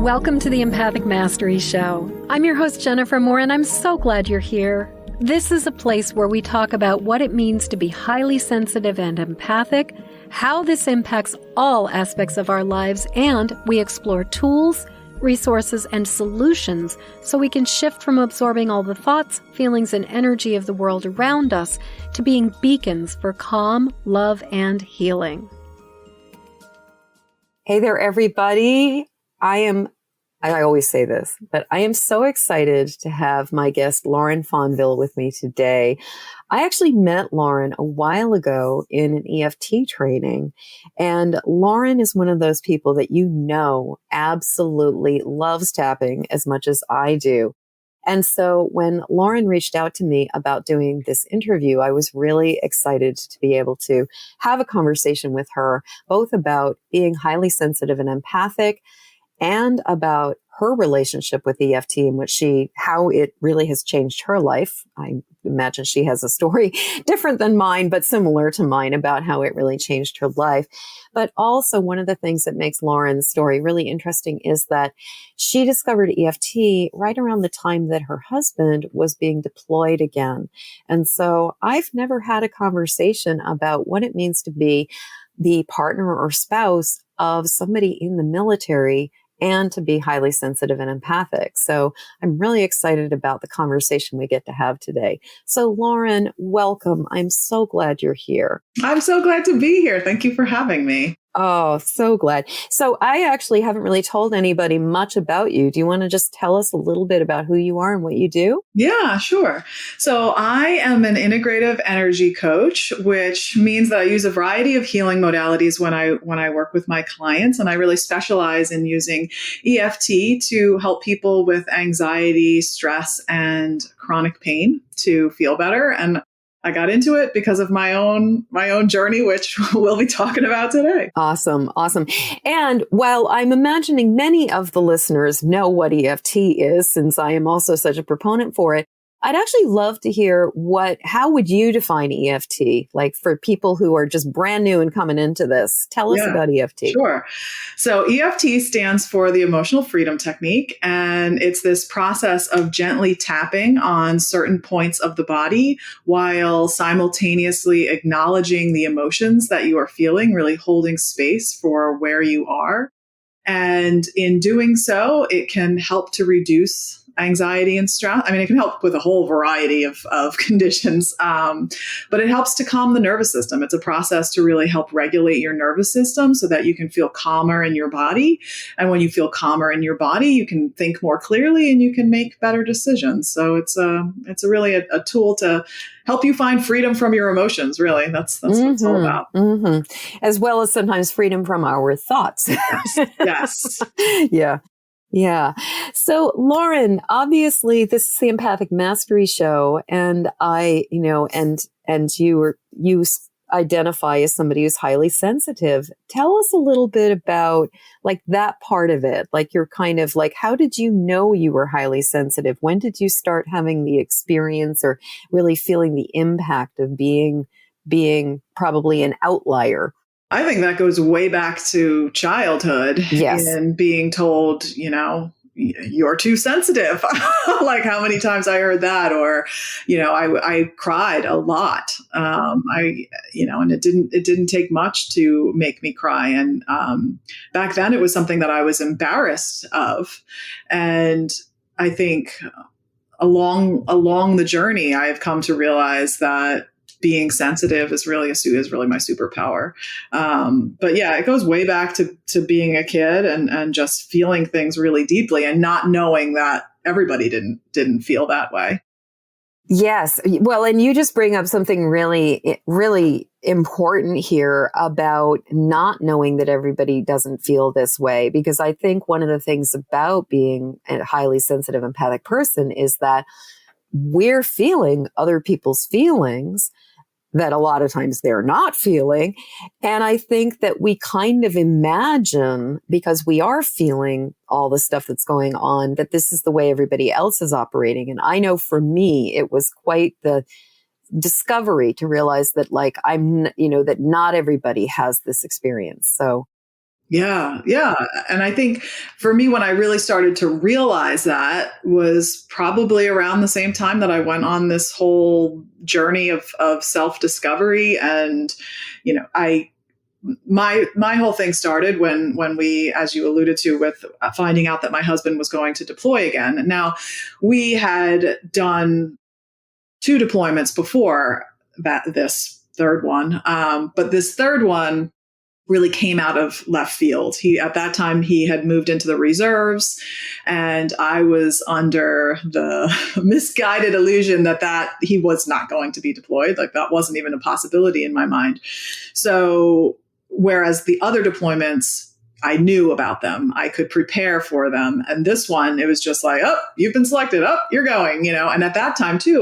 Welcome to the Empathic Mastery Show. I'm your host, Jennifer Moore, and I'm so glad you're here. This is a place where we talk about what it means to be highly sensitive and empathic, how this impacts all aspects of our lives, and we explore tools, resources, and solutions so we can shift from absorbing all the thoughts, feelings, and energy of the world around us to being beacons for calm, love, and healing. Hey there, everybody. I always say this, but I am so excited to have my guest, Lauren Fonvielle, with me today. I actually met Lauren a while ago in an EFT training, and Lauren is one of those people that absolutely loves tapping as much as I do. And so when Lauren reached out to me about doing this interview, I was really excited to be able to have a conversation with her, both about being highly sensitive and empathic, and about her relationship with EFT and how it really has changed her life. I imagine she has a story different than mine, but similar to mine about how it really changed her life. But also one of the things that makes Lauren's story really interesting is that she discovered EFT right around the time that her husband was being deployed again. And so I've never had a conversation about what it means to be the partner or spouse of somebody in the military and to be highly sensitive and empathic. So I'm really excited about the conversation we get to have today. So Lauren, welcome. I'm so glad you're here. I'm so glad to be here. Thank you for having me. Oh, so glad. So I actually haven't really told anybody much about you. Do you want to just tell us a little bit about who you are and what you do? Yeah, sure. So I am an integrative energy coach, which means that I use a variety of healing modalities when I work with my clients. And I really specialize in using EFT to help people with anxiety, stress, and chronic pain to feel better. And I got into it because of my own journey, which we'll be talking about today. Awesome. And while I'm imagining many of the listeners know what EFT is, since I am also such a proponent for it, I'd actually love to hear how would you define EFT? Like for people who are just brand new and coming into this, tell us about EFT. Sure. So EFT stands for the Emotional Freedom Technique, and it's this process of gently tapping on certain points of the body while simultaneously acknowledging the emotions that you are feeling, really holding space for where you are. And in doing so, it can help to reduce anxiety and stress. I mean, it can help with a whole variety of conditions, but it helps to calm the nervous system. It's a process to really help regulate your nervous system so that you can feel calmer in your body. And when you feel calmer in your body, you can think more clearly and you can make better decisions. So it's really a tool to help you find freedom from your emotions. Really, that's what it's all about. Mm-hmm. As well as sometimes freedom from our thoughts. Yes. Yeah. So Lauren, obviously this is the Empathic Mastery Show, and you identify as somebody who's highly sensitive. Tell us a little bit about like that part of it. Like you're kind of like, how did you know you were highly sensitive? When did you start having the experience or really feeling the impact of being probably an outlier? I think that goes way back to childhood. Yes. And being told, you're too sensitive. Like how many times I heard that, or, I cried a lot. And it didn't take much to make me cry. And back then it was something that I was embarrassed of. And I think along the journey, I've come to realize that being sensitive is really my superpower. But yeah, it goes way back to being a kid and just feeling things really deeply and not knowing that everybody didn't feel that way. Yes. Well, and you just bring up something really, really important here about not knowing that everybody doesn't feel this way. Because I think one of the things about being a highly sensitive, empathic person is that we're feeling other people's feelings that a lot of times they're not feeling. And I think that we kind of imagine, because we are feeling all the stuff that's going on, that this is the way everybody else is operating. And I know for me, it was quite the discovery to realize that that not everybody has this experience. So Yeah, yeah. And I think for me, when I really started to realize that was probably around the same time that I went on this whole journey of self-discovery. And, my whole thing started when we, as you alluded to, with finding out that my husband was going to deploy again. Now, we had done two deployments before this third one, but this third one really came out of left field. At that time, he had moved into the reserves, and I was under the misguided illusion that he was not going to be deployed. Like, that wasn't even a possibility in my mind. So, whereas the other deployments, I knew about them, I could prepare for them. And this one, it was just like, oh, you've been selected. Oh, you're going, And at that time too,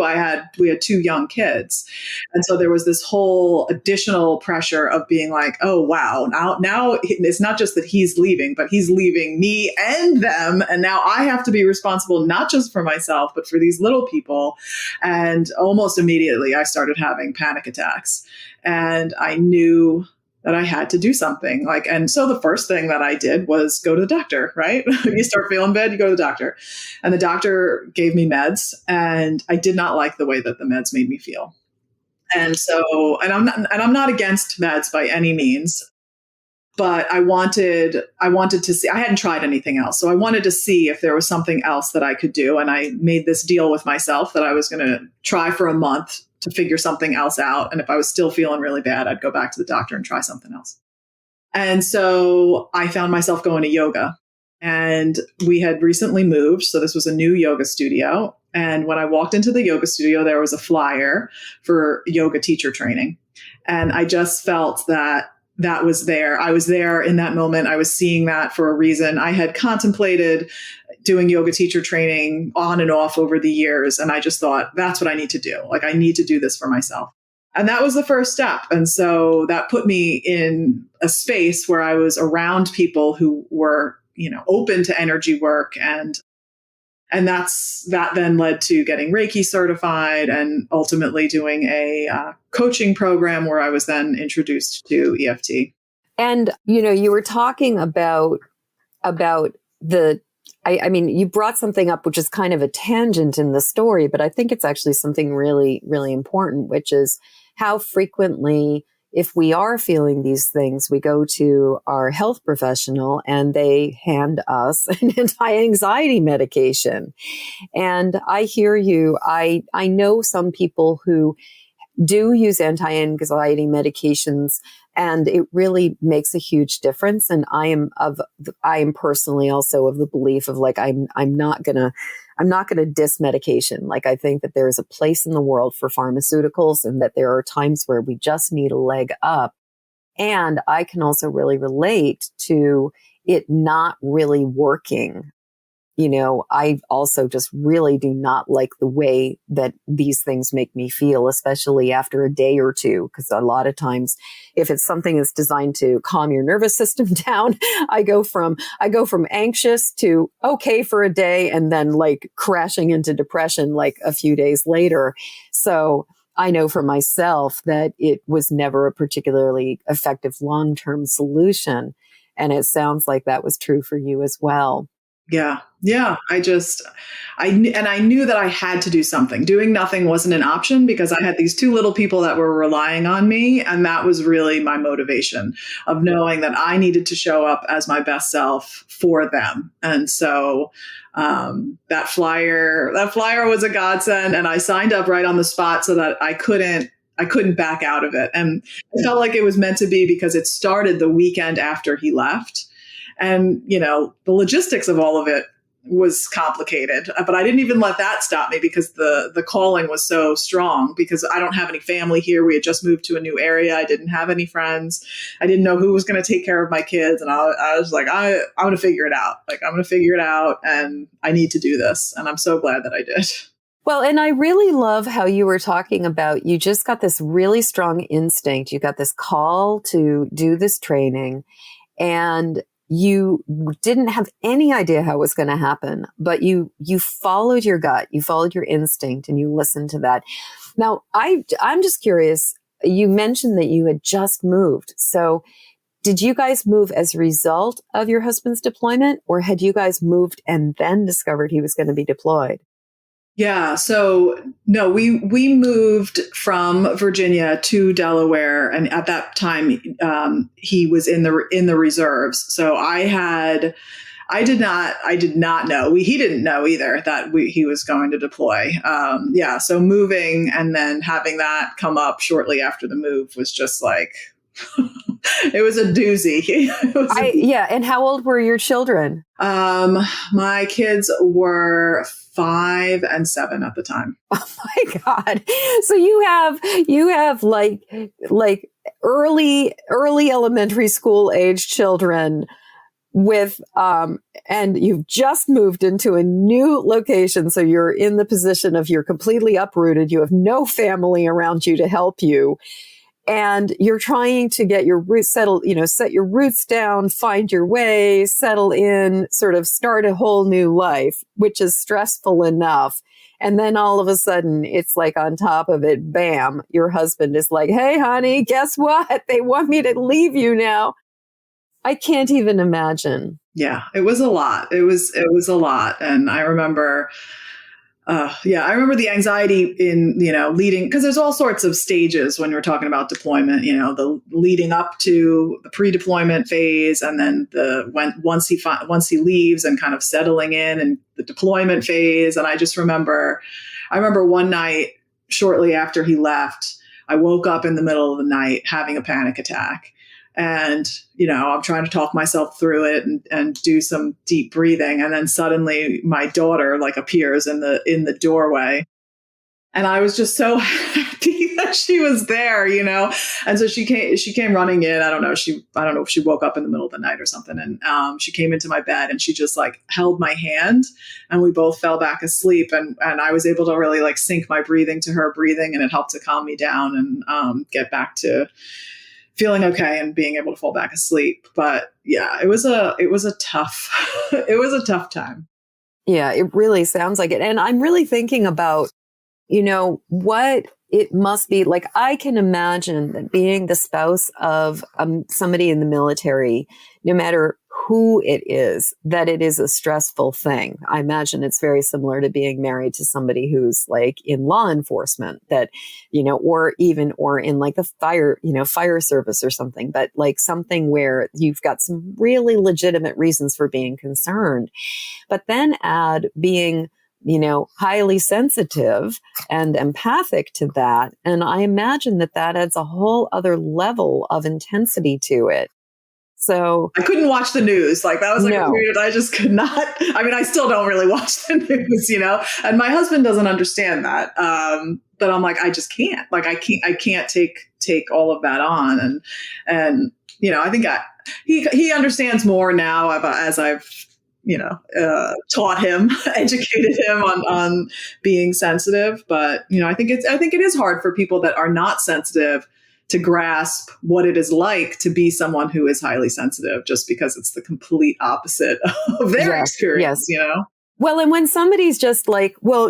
we had two young kids. And so there was this whole additional pressure of being like, oh, wow, now it's not just that he's leaving, but he's leaving me and them. And now I have to be responsible, not just for myself, but for these little people. And almost immediately I started having panic attacks, and I knew that I had to do something. And so the first thing that I did was go to the doctor, right? You start feeling bad, you go to the doctor. And the doctor gave me meds, and I did not like the way that the meds made me feel. And so, and I'm not against meds by any means, but I wanted to see, I hadn't tried anything else. So I wanted to see if there was something else that I could do. And I made this deal with myself that I was going to try for a month to figure something else out. And if I was still feeling really bad, I'd go back to the doctor and try something else. And so I found myself going to yoga, and we had recently moved. So this was a new yoga studio. And when I walked into the yoga studio, there was a flyer for yoga teacher training. And I just felt that was there. I was there in that moment. I was seeing that for a reason. I had contemplated doing yoga teacher training on and off over the years. And I just thought, that's what I need to do. I need to do this for myself. And that was the first step. And so that put me in a space where I was around people who were, open to energy work. And that then led to getting Reiki certified and ultimately doing a coaching program where I was then introduced to EFT. And, you were talking about you brought something up, which is kind of a tangent in the story, but I think it's actually something really, really important, which is how frequently, if we are feeling these things, we go to our health professional and they hand us an anti-anxiety medication. And I hear you. I know some people who do use anti-anxiety medications, and it really makes a huge difference. And I am personally also of the belief of I'm not gonna diss medication. I think that there is a place in the world for pharmaceuticals, and that there are times where we just need a leg up. And I can also really relate to it not really working. I also just really do not like the way that these things make me feel, especially after a day or two. Because a lot of times, if it's something that's designed to calm your nervous system down, I go from anxious to okay for a day, and then crashing into depression a few days later. So I know for myself that it was never a particularly effective long-term solution. And it sounds like that was true for you as well. Yeah. Yeah. I knew that I had to do something. Doing nothing wasn't an option, because I had these two little people that were relying on me. And that was really my motivation of knowing that I needed to show up as my best self for them. And so, that flyer was a godsend, and I signed up right on the spot so that I couldn't back out of it. And I felt like it was meant to be, because it started the weekend after he left. And, the logistics of all of it was complicated, but I didn't even let that stop me, because the calling was so strong, because I don't have any family here. We had just moved to a new area. I didn't have any friends. I didn't know who was going to take care of my kids. And I was like, I'm going to figure it out. I'm going to figure it out, and I need to do this. And I'm so glad that I did. Well, and I really love how you were talking about, you just got this really strong instinct. You got this call to do this training, and you didn't have any idea how it was going to happen, but you followed your gut, you followed your instinct, and you listened to that. Now, I'm just curious. You mentioned that you had just moved. So did you guys move as a result of your husband's deployment, or had you guys moved and then discovered he was going to be deployed? Yeah. So no, we moved from Virginia to Delaware, and at that time, he was in the reserves. So I did not know. He didn't know either that he was going to deploy. Yeah. So moving and then having that come up shortly after the move was just like, it was a doozy. Yeah. And how old were your children? My kids were 5 and 7 at the time. Oh my God. So you have like early elementary school age children with, and you've just moved into a new location. So you're in the position of you're completely uprooted. You have no family around you to help you. And you're trying to get your roots settled, set your roots down, find your way, settle in, sort of start a whole new life, which is stressful enough. And then all of a sudden, it's like on top of it, bam, your husband is like, hey, honey, guess what? They want me to leave you now. I can't even imagine. Yeah, it was a lot. It was a lot. And I remember, I remember the anxiety in, leading, because there's all sorts of stages when you're talking about deployment, the leading up to the pre-deployment phase, and then once he leaves and kind of settling in and the deployment phase. And I remember one night shortly after he left, I woke up in the middle of the night having a panic attack. And, I'm trying to talk myself through it and do some deep breathing. And then suddenly my daughter appears in the doorway. And I was just so happy that she was there, And so she came running in. I don't know if she woke up in the middle of the night or something. And she came into my bed and she just held my hand and we both fell back asleep. And I was able to really sync my breathing to her breathing, and it helped to calm me down and get back to feeling okay and being able to fall back asleep. But yeah, it was a tough time. Yeah, it really sounds like it. And I'm really thinking about, what it must be like. I can imagine that being the spouse of somebody in the military, no matter who it is, that it is a stressful thing. I imagine it's very similar to being married to somebody who's in law enforcement, that, or in the fire service or something, but something where you've got some really legitimate reasons for being concerned. But then add being highly sensitive and empathic to that. And I imagine that adds a whole other level of intensity to it. So I couldn't watch the news. That was no. a period I just could not. I mean, I still don't really watch the news, and my husband doesn't understand that. But I'm I just can't. I can't take all of that on. And I think he understands more now as I've taught him, educated him on being sensitive. But, I think it is hard for people that are not sensitive to grasp what it is like to be someone who is highly sensitive, just because it's the complete opposite of their experience, Well, and when somebody's just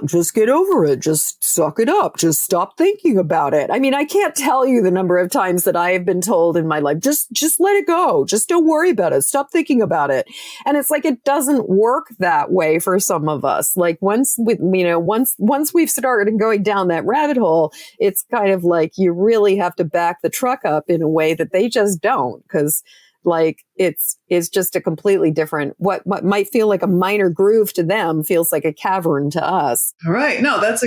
just get over it, just suck it up, just stop thinking about it. I mean, I can't tell you the number of times that I have been told in my life, just let it go. Just don't worry about it. Stop thinking about it. And it's it doesn't work that way for some of us. Once we've started going down that rabbit hole, it's kind of you really have to back the truck up in a way that they just don't, because it's just a completely different, what might feel like a minor groove to them feels like a cavern to us. All right. No, that's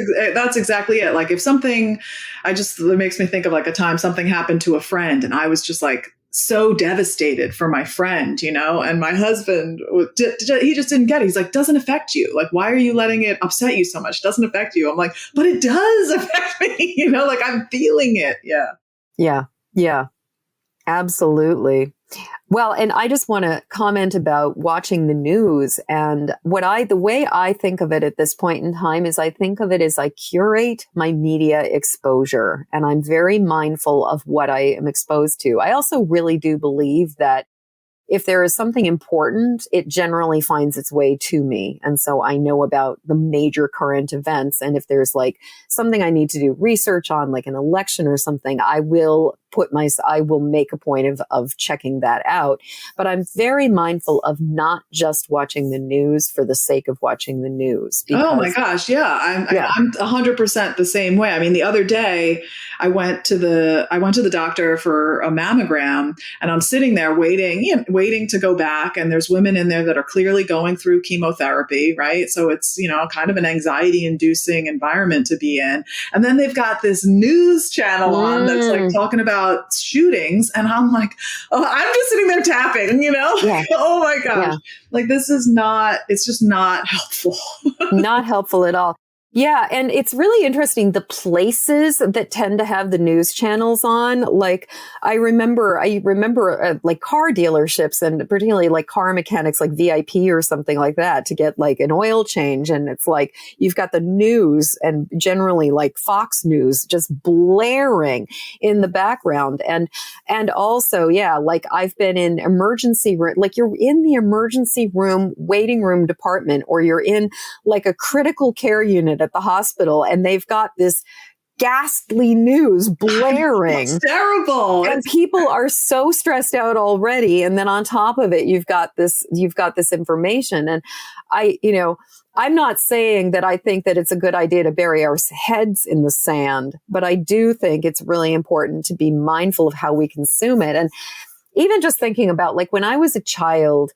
exactly it. If something, it makes me think of a time something happened to a friend and I was just so devastated for my friend, and my husband, he just didn't get it. He's doesn't affect you. Why are you letting it upset you so much? It doesn't affect you. I'm but it does affect me, I'm feeling it. Yeah. Yeah. Yeah. Absolutely. Well, and I just want to comment about watching the news, and the way I think of it at this point in time is I think of it as I curate my media exposure, and I'm very mindful of what I am exposed to. I also really do believe that if there is something important, it generally finds its way to me. And so I know about the major current events. And if there's something I need to do research on, like an election or something, I will I will make a point of checking that out. But I'm very mindful of not just watching the news for the sake of watching the news. Oh my gosh. Yeah. I'm 100% the same way. I mean, the other day I went to the doctor for a mammogram, and I'm sitting there waiting to go back. And there's women in there that are clearly going through chemotherapy, right? So it's, kind of an anxiety inducing environment to be in. And then they've got this news channel on that's like talking about shootings. And I'm like, oh, I'm just sitting there tapping, Yeah. Oh my gosh. Yeah. Like it's just not helpful. Not helpful at all. Yeah. And it's really interesting, the places that tend to have the news channels on. Like I remember like car dealerships, and particularly like car mechanics, like VIP or something like that, to get like an oil change. And it's like, you've got the news, and generally like Fox News just blaring in the background. And also, yeah, like I've been in emergency room, like you're in the emergency room, waiting room department, or you're in like a critical care unit at the hospital, and they've got this ghastly news blaring. It's terrible. And people are so stressed out already. And then on top of it, you've got this information. And I'm not saying that I think that it's a good idea to bury our heads in the sand, but I do think it's really important to be mindful of how we consume it. And even just thinking about, like, when I was a child,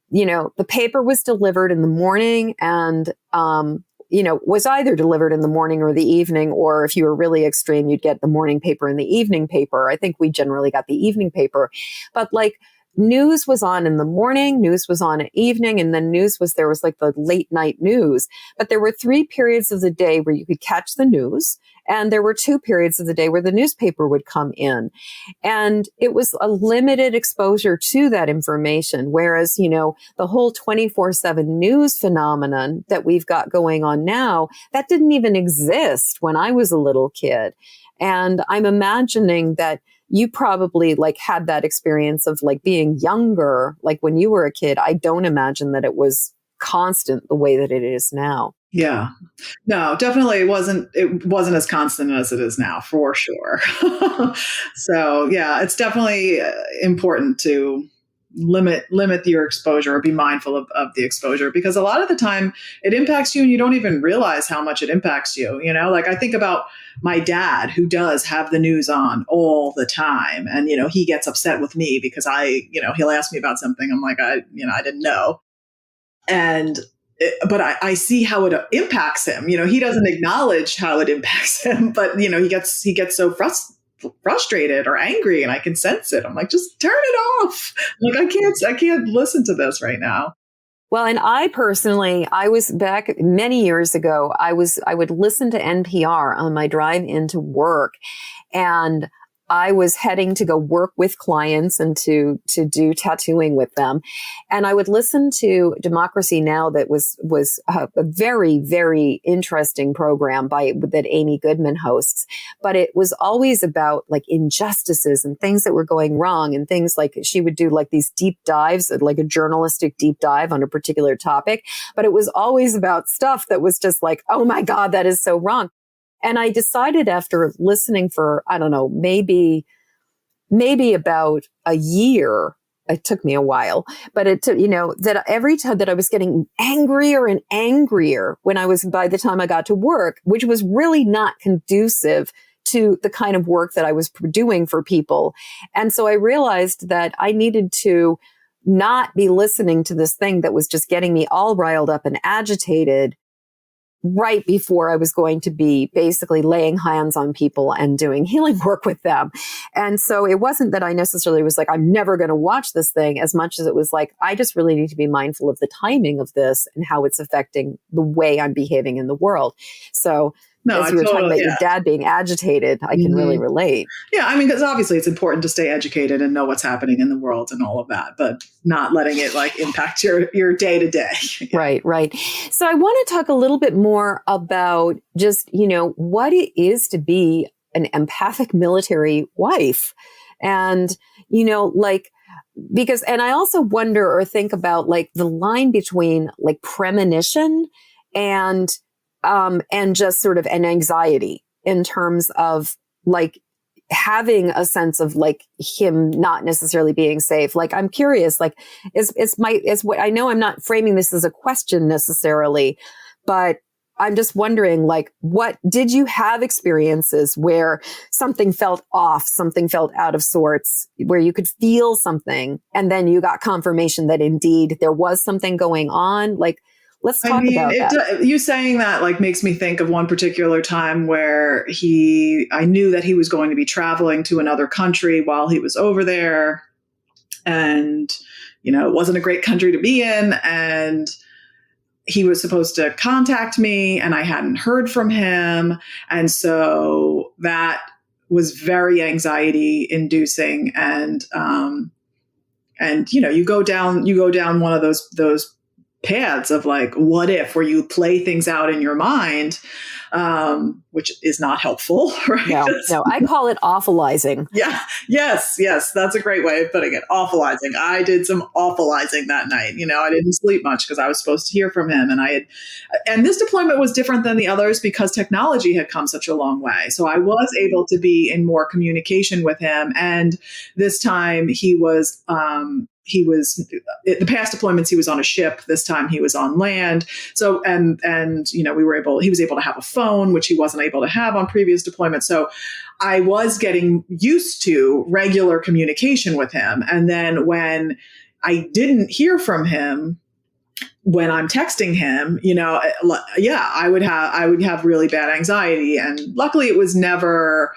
the paper was delivered in the morning, and, was either delivered in the morning or the evening, or if you were really extreme, you'd get the morning paper and the evening paper. I think we generally got the evening paper, but like news was on in the morning, news was on at evening, and then there was like the late night news. But there were 3 periods of the day where you could catch the news, and there were 2 periods of the day where the newspaper would come in. And it was a limited exposure to that information. Whereas, the whole 24/7 news phenomenon that we've got going on now, that didn't even exist when I was a little kid. And I'm imagining that you probably like had that experience of like being younger, like when you were a kid. I don't imagine that it was constant the way that it is now. Yeah. No, definitely it wasn't as constant as it is now, for sure. So yeah, it's definitely important to limit your exposure, or be mindful of the exposure, because a lot of the time it impacts you and you don't even realize how much it impacts you. Like I think about my dad, who does have the news on all the time. And, he gets upset with me because he'll ask me about something. I'm like, I didn't know. But I see how it impacts him. He doesn't acknowledge how it impacts him, but he gets so frustrated or angry, and I can sense it. I'm like, just turn it off. Like I can't listen to this right now. Well, and I personally, I was back many years ago, I would listen to NPR on my drive into work, and I was heading to go work with clients and to do tattooing with them. And I would listen to Democracy Now! That was a very, very interesting program that Amy Goodman hosts. But it was always about like injustices and things that were going wrong, and things like she would do like these deep dives, like a journalistic deep dive on a particular topic. But it was always about stuff that was just like, oh my God, that is so wrong. And I decided, after listening for, I don't know, maybe about a year, it took me a while, but it took, that every time that I was getting angrier and angrier by the time I got to work, which was really not conducive to the kind of work that I was doing for people. And so I realized that I needed to not be listening to this thing that was just getting me all riled up and agitated right before I was going to be basically laying hands on people and doing healing work with them. And so it wasn't that I necessarily was like, I'm never going to watch this thing, as much as it was like, I just really need to be mindful of the timing of this and how it's affecting the way I'm behaving in the world. So as you were talking about your dad being agitated, I can really relate. Yeah, I mean, because obviously it's important to stay educated and know what's happening in the world and all of that, but not letting it like impact your day to day. Right. So I want to talk a little bit more about just, what it is to be an empathic military wife. And, and I also wonder or think about like the line between like premonition and just sort of an anxiety in terms of like having a sense of like him not necessarily being safe. Like, I'm curious, like, is what I know, I'm not framing this as a question necessarily, but I'm just wondering, like, what did you have experiences where something felt off, something felt out of sorts, where you could feel something and then you got confirmation that indeed there was something going on? Like, let's talk about that. You saying that like makes me think of one particular time where I knew that he was going to be traveling to another country while he was over there. And, it wasn't a great country to be in. And he was supposed to contact me and I hadn't heard from him. And so that was very anxiety inducing. And you go down one of those paths of like, what if, where you play things out in your mind, which is not helpful, right? No, I call it awfulizing. Yeah. Yes. That's a great way of putting it. Awfulizing. I did some awfulizing that night. I didn't sleep much because I was supposed to hear from him. And this deployment was different than the others because technology had come such a long way. So I was able to be in more communication with him. And this time he was the past deployments, he was on a ship. This time he was on land. So, and he was able to have a phone, which he wasn't able to have on previous deployments. So I was getting used to regular communication with him. And then when I didn't hear from him, when I'm texting him, I would have really bad anxiety. And luckily it was never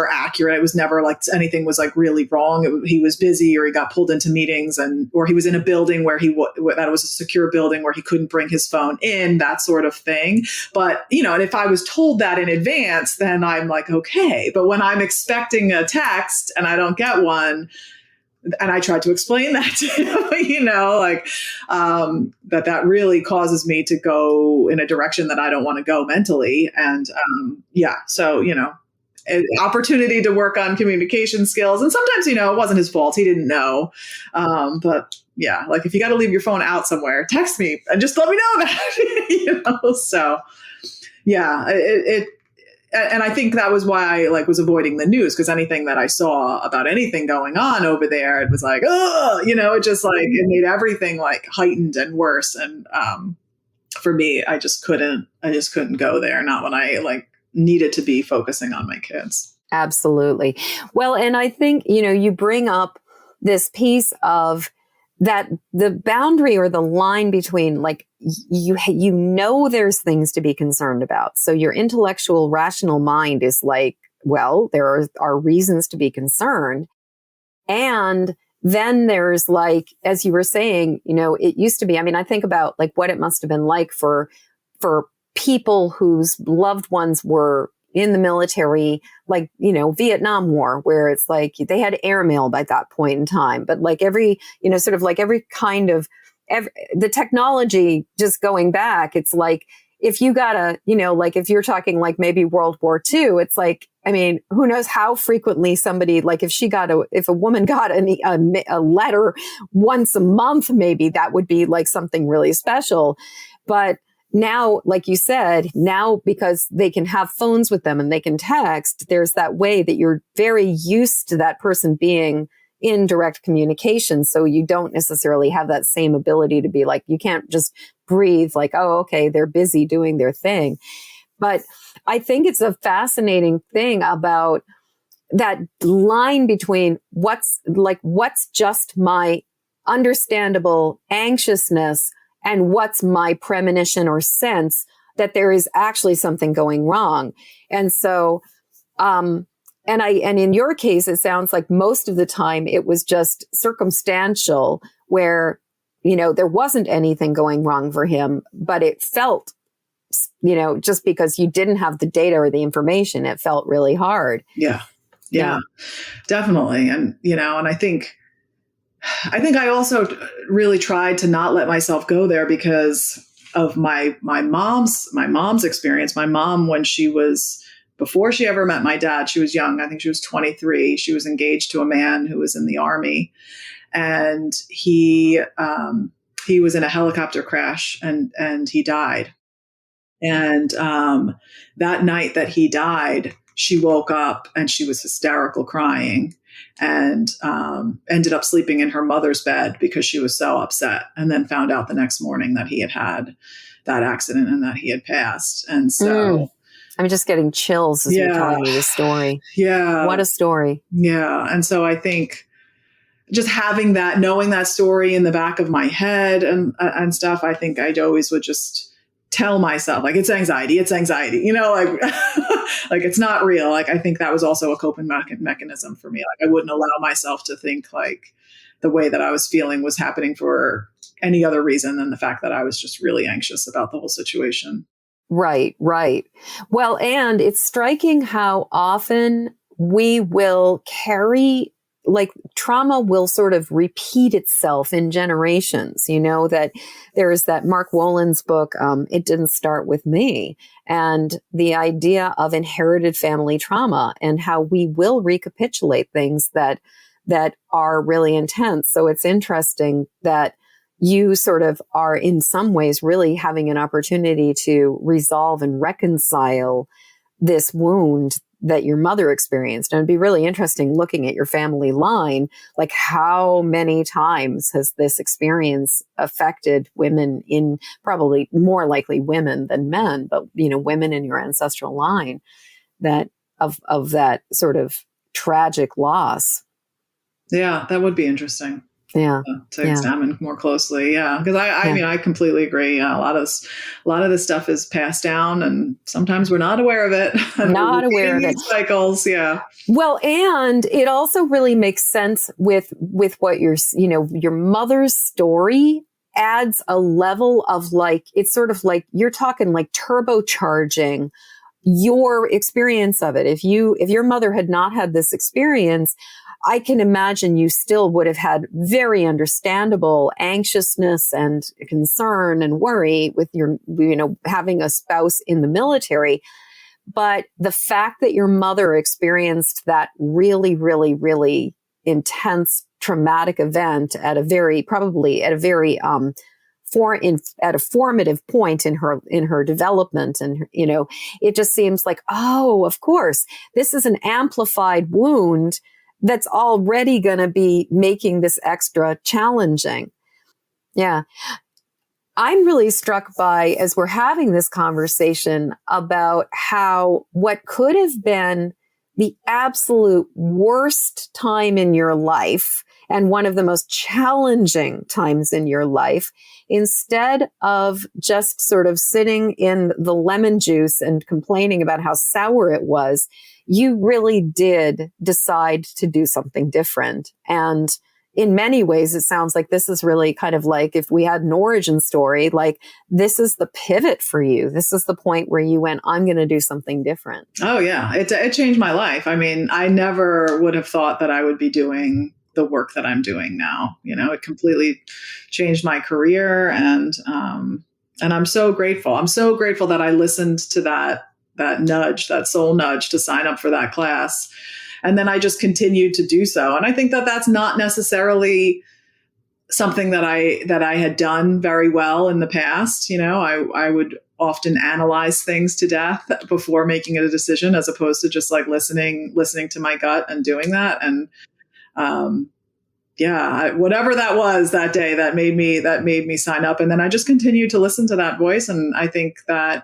accurate. It was never like anything was like really wrong. He was busy or he got pulled into meetings or he was in a building where that was a secure building where he couldn't bring his phone in, that sort of thing. But, and if I was told that in advance, then I'm like, okay. But when I'm expecting a text and I don't get one, and I tried to explain that to him, that really causes me to go in a direction that I don't want to go mentally. And, so, an opportunity to work on communication skills. And sometimes, it wasn't his fault. He didn't know. But yeah, like if you got to leave your phone out somewhere, text me and just let me know that, So yeah, and I think that was why I was avoiding the news, because anything that I saw about anything going on over there, it was like, oh, it just it made everything heightened and worse. And for me, I just couldn't go there. Not when I needed to be focusing on my kids. Absolutely. Well, and I think, you bring up this piece of that the boundary or the line between there's things to be concerned about. So your intellectual, rational mind is like, well, there are reasons to be concerned. And then there's as you were saying, it used to be, I think about what it must have been like for people whose loved ones were in the military, Vietnam War, where it's they had airmail by that point in time. But every kind of the technology just going back, it's if you got if you're talking maybe World War II, it's who knows how frequently somebody, if a woman got a letter once a month, maybe that would be something really special. But now, like you said, because they can have phones with them and they can text, there's that way that you're very used to that person being in direct communication. So you don't necessarily have that same ability to be you can't just breathe oh, okay, they're busy doing their thing. But I think it's a fascinating thing about that line between what's just my understandable anxiousness and what's my premonition or sense that there is actually something going wrong. And so, and in your case, it sounds like most of the time it was just circumstantial where, there wasn't anything going wrong for him, but it felt, just because you didn't have the data or the information, it felt really hard. Yeah, definitely. And, and I think I also really tried to not let myself go there because of my mom's experience. My mom, before she ever met my dad, she was young. I think she was 23. She was engaged to a man who was in the Army, and he was in a helicopter crash and he died. And that night that he died, she woke up and she was hysterical crying and ended up sleeping in her mother's bed because she was so upset, and then found out the next morning that he had that accident and that he had passed. And so I'm just getting chills as you're telling me this story. Yeah. What a story. Yeah. And so I think just having that, knowing that story in the back of my head and stuff, I think I always would just tell myself, like, it's anxiety, like, like it's not real. Like, I think that was also a coping mechanism for me. Like, I wouldn't allow myself to think like the way that I was feeling was happening for any other reason than the fact that I was just really anxious about the whole situation. Right, right. Well, and it's striking how often we will carry, like, trauma will sort of repeat itself in generations. You know, that there's that Mark Wolyn's book, It Didn't Start With Me, and the idea of inherited family trauma and how we will recapitulate things that are really intense. So it's interesting that you sort of are in some ways really having an opportunity to resolve and reconcile this wound that your mother experienced. And it'd be really interesting looking at your family line, like how many times has this experience affected women, in probably more likely women than men, but, you know, women in your ancestral line, that of that sort of tragic loss. Yeah, that would be interesting. Yeah. To examine more closely. Yeah. Because I mean, I completely agree. A lot of this stuff is passed down, and sometimes we're not aware of it. Not aware of it. Cycles. Yeah. Well, and it also really makes sense with what your mother's story adds a level of, like, it's sort of like you're talking like turbocharging your experience of it. If your mother had not had this experience, I can imagine you still would have had very understandable anxiousness and concern and worry with your, having a spouse in the military. But the fact that your mother experienced that really, really, really intense traumatic event at a formative point in her development, and it just seems like, oh, of course, this is an amplified wound that's already going to be making this extra challenging. Yeah. I'm really struck by, as we're having this conversation, about how what could have been the absolute worst time in your life and one of the most challenging times in your life, instead of just sort of sitting in the lemon juice and complaining about how sour it was, you really did decide to do something different. And in many ways, it sounds like this is really kind of like, if we had an origin story, like, this is the pivot for you. This is the point where you went, I'm going to do something different. Oh, yeah. It changed my life. I mean, I never would have thought that I would be doing the work that I'm doing now. It completely changed my career. And I'm so grateful. I'm so grateful that I listened to that nudge, that soul nudge to sign up for that class. And then I just continued to do so. And I think that that's not necessarily something that I had done very well in the past. I would often analyze things to death before making a decision, as opposed to just like listening to my gut and doing that. And whatever that was that day that made me sign up. And then I just continued to listen to that voice. And I think that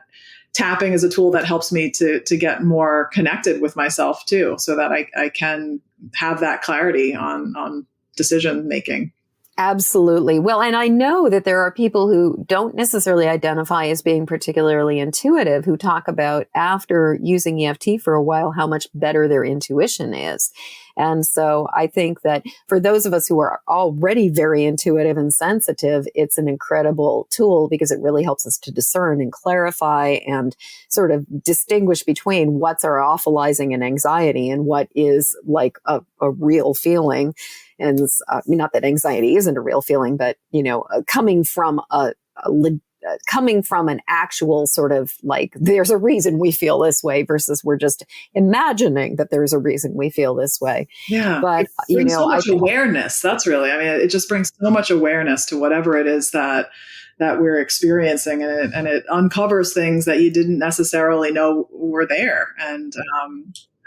tapping is a tool that helps me to get more connected with myself too, so that I can have that clarity on decision making. Absolutely. Well, and I know that there are people who don't necessarily identify as being particularly intuitive, who talk about, after using EFT for a while, how much better their intuition is. And so I think that for those of us who are already very intuitive and sensitive, it's an incredible tool, because it really helps us to discern and clarify and sort of distinguish between what's our awfulizing and anxiety and what is like a real feeling. And not that anxiety isn't a real feeling, but, coming from an actual sort of like, there's a reason we feel this way, versus we're just imagining that there's a reason we feel this way. Yeah. But, it brings so much awareness. That's really, it just brings so much awareness to whatever it is that that we're experiencing, and it uncovers things that you didn't necessarily know were there. And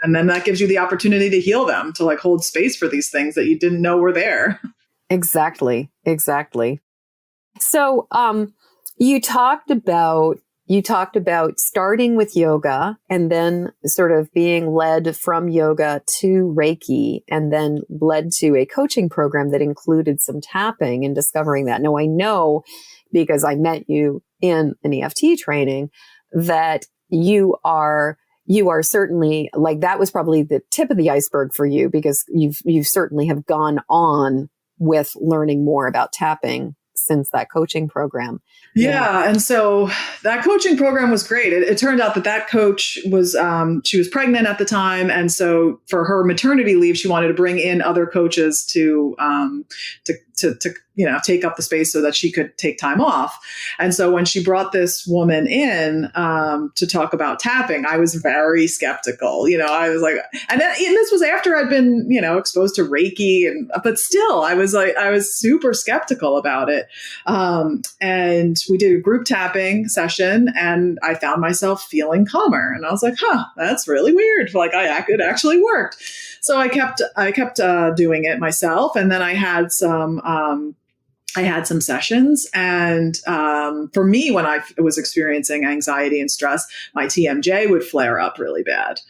then that gives you the opportunity to heal them, to like hold space for these things that you didn't know were there. Exactly. Exactly. So, you talked about starting with yoga and then sort of being led from yoga to Reiki and then led to a coaching program that included some tapping and discovering that. Now I know, because I met you in an EFT training, that you are certainly, like, that was probably the tip of the iceberg for you, because you certainly have gone on with learning more about tapping since that coaching program. Yeah. And so that coaching program was great. It turned out that coach was, she was pregnant at the time. And so for her maternity leave, she wanted to bring in other coaches to take up the space so that she could take time off. And so when she brought this woman in to talk about tapping, I was very skeptical. I was like, and this was after I'd been, exposed to Reiki, but still, I was super skeptical about it. And we did a group tapping session, and I found myself feeling calmer. And I was like, that's really weird. Like, it actually worked. So I kept doing it myself. And then I had some sessions, and for me, when I was experiencing anxiety and stress, my TMJ would flare up really bad.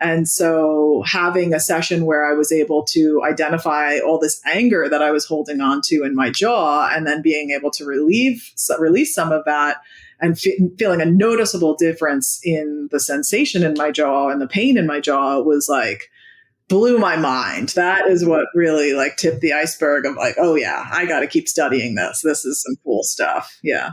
And so having a session where I was able to identify all this anger that I was holding on to in my jaw, and then being able to release some of that, and feeling a noticeable difference in the sensation in my jaw and the pain in my jaw, was like, blew my mind. That is what really like tipped the iceberg of like, oh yeah, I got to keep studying this. This is some cool stuff. Yeah.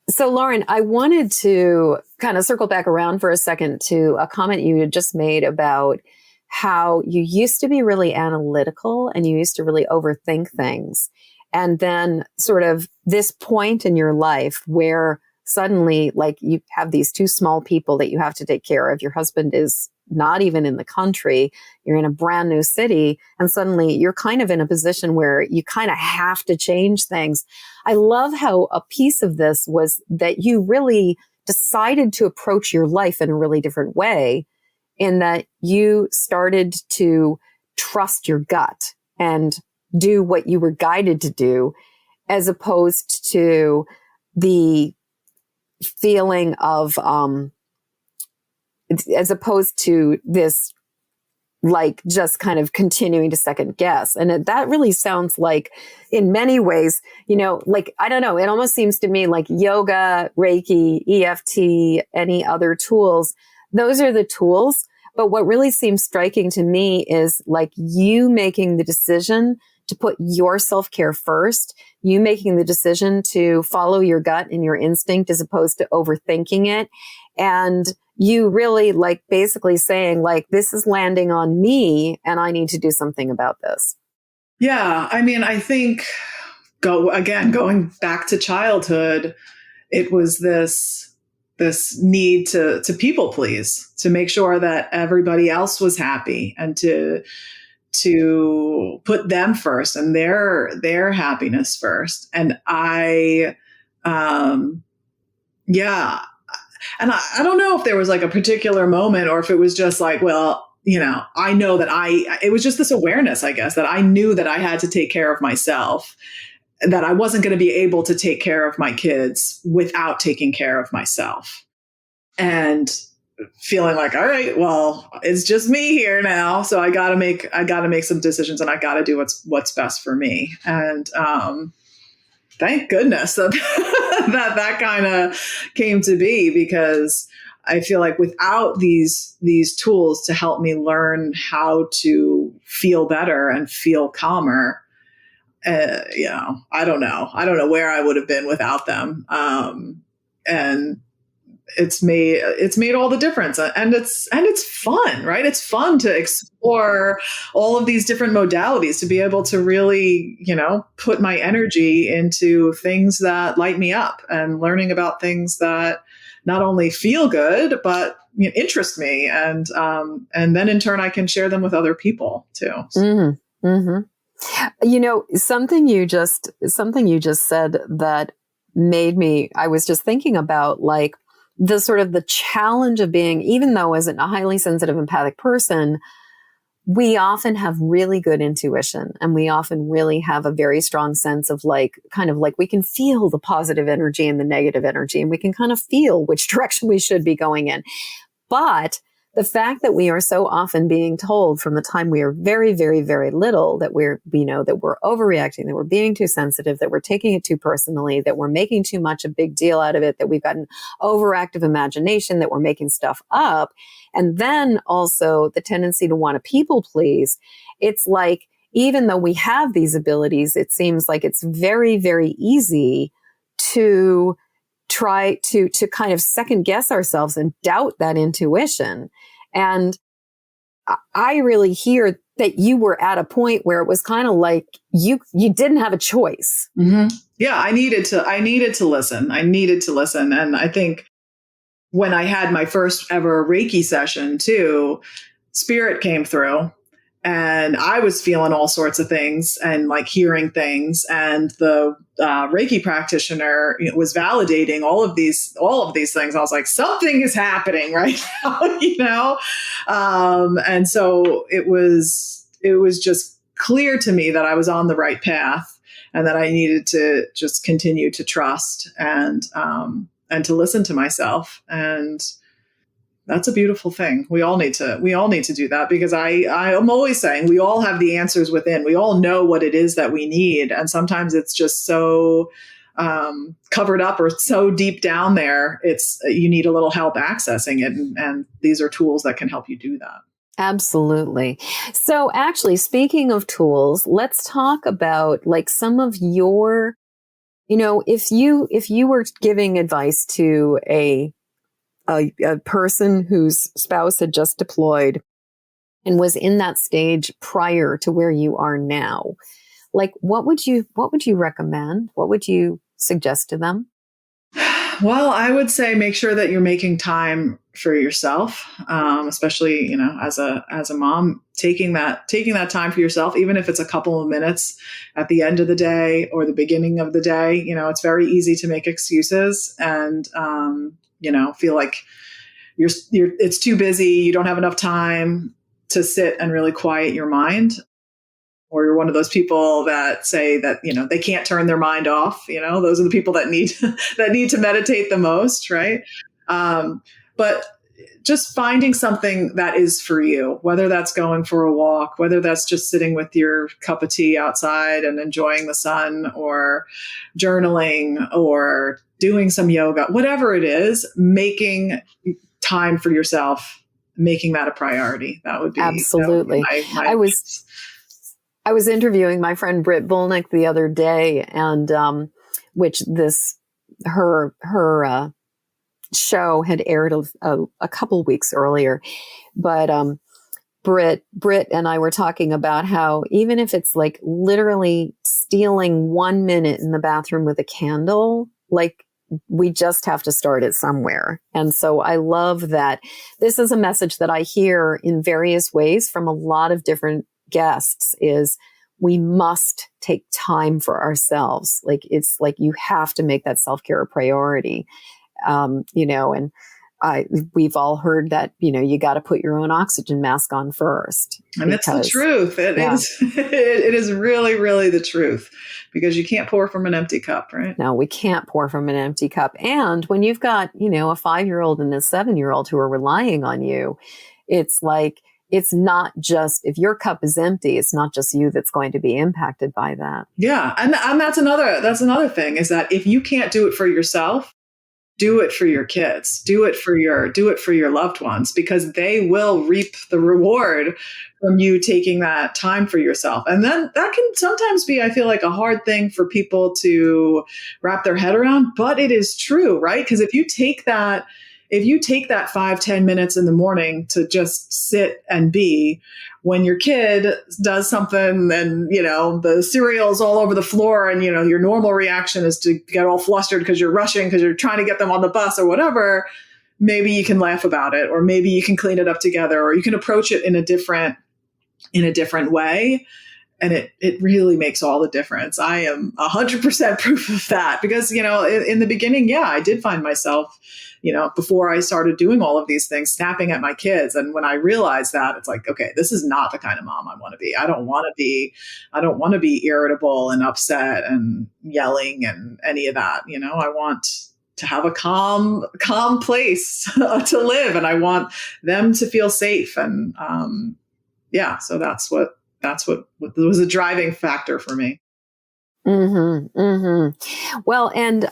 So Lauren, I wanted to kind of circle back around for a second to a comment you had just made about how you used to be really analytical and you used to really overthink things. And then sort of this point in your life where suddenly, like, you have these two small people that you have to take care of. Your husband is not even in the country. You're in a brand new city, and suddenly you're kind of in a position where you kind of have to change things. I love how a piece of this was that you really decided to approach your life in a really different way, in that you started to trust your gut and do what you were guided to do, as opposed to the feeling of, as opposed to this, like, just kind of continuing to second guess. And that really sounds like, in many ways, like, I don't know, it almost seems to me like yoga, Reiki, EFT, any other tools, those are the tools. But what really seems striking to me is like you making the decision to put your self-care first, you making the decision to follow your gut and your instinct as opposed to overthinking it. And you really, like, basically saying, like, this is landing on me and I need to do something about this. Yeah. I mean, I think going back to childhood, it was this need to people please, to make sure that everybody else was happy, and to put them first and their happiness first. And and I don't know if there was like a particular moment, or if it was just like, well, I know that it was just this awareness, I guess, that I knew that I had to take care of myself, that I wasn't going to be able to take care of my kids without taking care of myself. And feeling like, all right, well, it's just me here now. So I got to make some decisions, and I got to do what's best for me. And, thank goodness that that kind of came to be, because I feel like without these tools to help me learn how to feel better and feel calmer, I don't know where I would have been without them. And it's made all the difference, and it's fun, right? It's fun to explore all of these different modalities, to be able to really, put my energy into things that light me up, and learning about things that not only feel good, but interest me. And then in turn, I can share them with other people too. Mm-hmm. Mm-hmm. Something you just said that I was just thinking about like the sort of the challenge of being, even though as a highly sensitive empathic person, we often have really good intuition and we often really have a very strong sense of like, kind of like we can feel the positive energy and the negative energy, and we can kind of feel which direction we should be going in. But the fact that we are so often being told from the time we are very, very, very little that that we're overreacting, that we're being too sensitive, that we're taking it too personally, that we're making too much a big deal out of it, that we've got an overactive imagination, that we're making stuff up. And then also the tendency to want to people please. It's like, even though we have these abilities, it seems like it's very, very easy to try to kind of second guess ourselves and doubt that intuition. And I really hear that you were at a point where it was kind of like you didn't have a choice. Mm-hmm. Yeah, I needed to listen. And I think when I had my first ever Reiki session too, spirit came through. And I was feeling all sorts of things and like hearing things. And the Reiki practitioner was validating all of these things. I was like, something is happening right now, and so it was just clear to me that I was on the right path and that I needed to just continue to trust and to listen to myself. And that's a beautiful thing. We all need to do that, because I am always saying we all have the answers within. We all know what it is that we need. And sometimes it's just so covered up or so deep down there. You need a little help accessing it. And these are tools that can help you do that. Absolutely. So actually, speaking of tools, let's talk about like some of your, if you were giving advice to a person whose spouse had just deployed and was in that stage prior to where you are now, like what would you recommend? What would you suggest to them? Well, I would say make sure that you're making time for yourself, especially, as a mom, taking that time for yourself, even if it's a couple of minutes at the end of the day or the beginning of the day. It's very easy to make excuses and, feel like it's too busy. You don't have enough time to sit and really quiet your mind. Or you're one of those people that say that, they can't turn their mind off. Those are the people that need to meditate the most. Right. But just finding something that is for you, whether that's going for a walk, whether that's just sitting with your cup of tea outside and enjoying the sun, or journaling, or doing some yoga, whatever it is, making time for yourself, making that a priority. That would be absolutely. I was interviewing my friend Britt Bolnick the other day, and which her show had aired a couple weeks earlier, but Britt and I were talking about how even if it's like literally stealing 1 minute in the bathroom with a candle, like we just have to start it somewhere. And so I love that this is a message that I hear in various ways from a lot of different guests, is we must take time for ourselves. Like it's like you have to make that self-care a priority. And we've all heard that, you got to put your own oxygen mask on first. And it's the truth. It is really, really the truth, because you can't pour from an empty cup, right? No, we can't pour from an empty cup. And when you've got, a 5-year-old and a 7-year-old who are relying on you, it's like, it's not just, if your cup is empty, it's not just you that's going to be impacted by that. Yeah. And that's another thing, is that if you can't do it for yourself, do it for your kids, do it for your loved ones, because they will reap the reward from you taking that time for yourself. And then that can sometimes be, I feel like, a hard thing for people to wrap their head around, but it is true, right? Because if you take that 5-10 minutes in the morning to just sit and be, when your kid does something and, the cereal's all over the floor and, your normal reaction is to get all flustered because you're rushing, because you're trying to get them on the bus or whatever, maybe you can laugh about it, or maybe you can clean it up together, or you can approach it in a different way. it really makes all the difference. I am 100% proof of that because, in the beginning, I did find myself, before I started doing all of these things, snapping at my kids. And when I realized that, it's like, okay, this is not the kind of mom I want to be. I don't want to be irritable and upset and yelling and any of that. I want to have a calm place to live. And I want them to feel safe. And, so that's what was a driving factor for me. Mm-hmm, mm-hmm. Well, and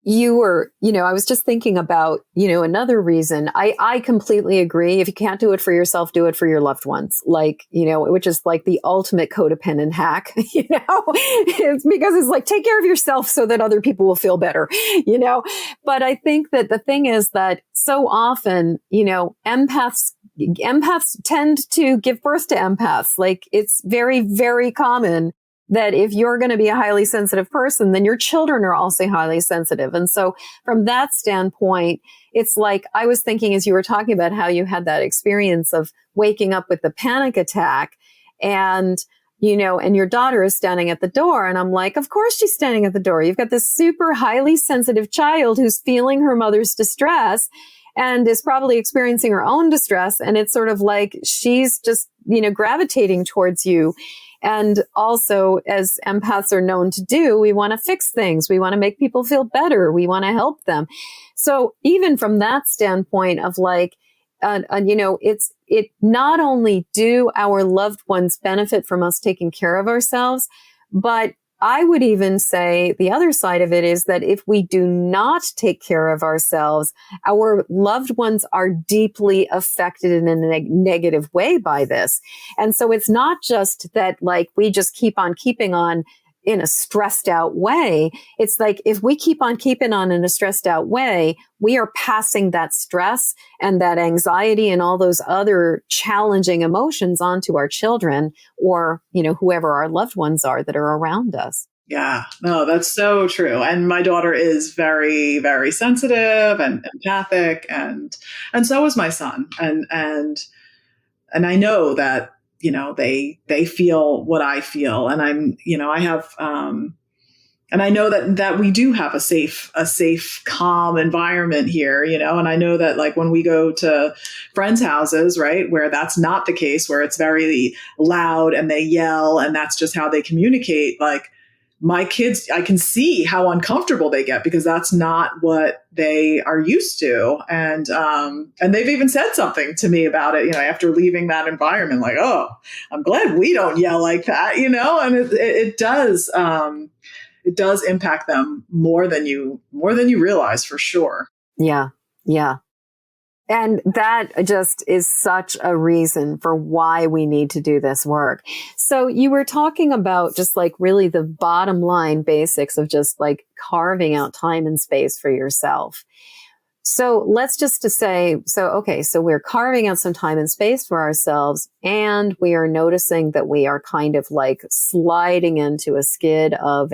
you were, I was just thinking about, another reason. I completely agree. If you can't do it for yourself, do it for your loved ones. Like, which is like the ultimate codependent hack, it's because it's like, take care of yourself so that other people will feel better, But I think that the thing is that so often, empaths tend to give birth to empaths. Like it's very, very common that if you're going to be a highly sensitive person, then your children are also highly sensitive. And so from that standpoint, it's like I was thinking as you were talking about how you had that experience of waking up with the panic attack and your daughter is standing at the door. And I'm like, of course she's standing at the door. You've got this super highly sensitive child who's feeling her mother's distress and is probably experiencing her own distress. And it's sort of like she's just, gravitating towards you. And also, as empaths are known to do, we want to fix things. We want to make people feel better. We want to help them. So even from that standpoint of like, it not only do our loved ones benefit from us taking care of ourselves, but I would even say the other side of it is that if we do not take care of ourselves, our loved ones are deeply affected in a negative way by this. And so it's not just that like we just keep on keeping on in a stressed out way. It's like if we keep on keeping on in a stressed out way, we are passing that stress and that anxiety and all those other challenging emotions onto our children or, whoever our loved ones are that are around us. Yeah, no, that's so true. And my daughter is very, very sensitive and empathic and so is my son. And I know that they feel what I feel. And I have, and I know that we do have a safe, calm environment here, and I know that like when we go to friends' houses, right, where that's not the case, where it's very loud and they yell and that's just how they communicate, like my kids, I can see how uncomfortable they get because that's not what they are used to. And they've even said something to me about it, after leaving that environment, like, oh, I'm glad we don't yell like that, and it does impact them more than you realize for sure. Yeah. Yeah. And that just is such a reason for why we need to do this work. So you were talking about just like really the bottom line basics of just like carving out time and space for yourself. So let's just to say, so we're carving out some time and space for ourselves and we are noticing that we are kind of like sliding into a skid of,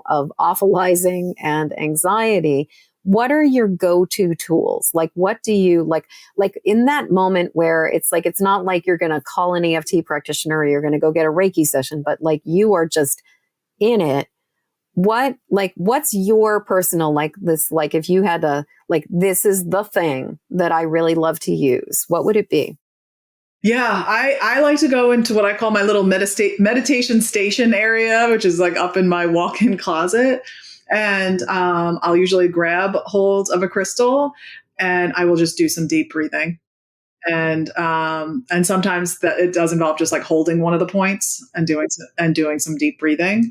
of awfulizing and anxiety. What are your go-to tools? Like, what do you like in that moment where it's like, it's not like you're going to call an EFT practitioner or you're going to go get a Reiki session, but like you are just in it. What's your personal, like this, like if you had to, like, this is the thing that I really love to use, what would it be? Yeah, I like to go into what I call my little meditation station area, which is like up in my walk-in closet. And I'll usually grab hold of a crystal and I will just do some deep breathing. And sometimes that it does involve just like holding one of the points and doing some deep breathing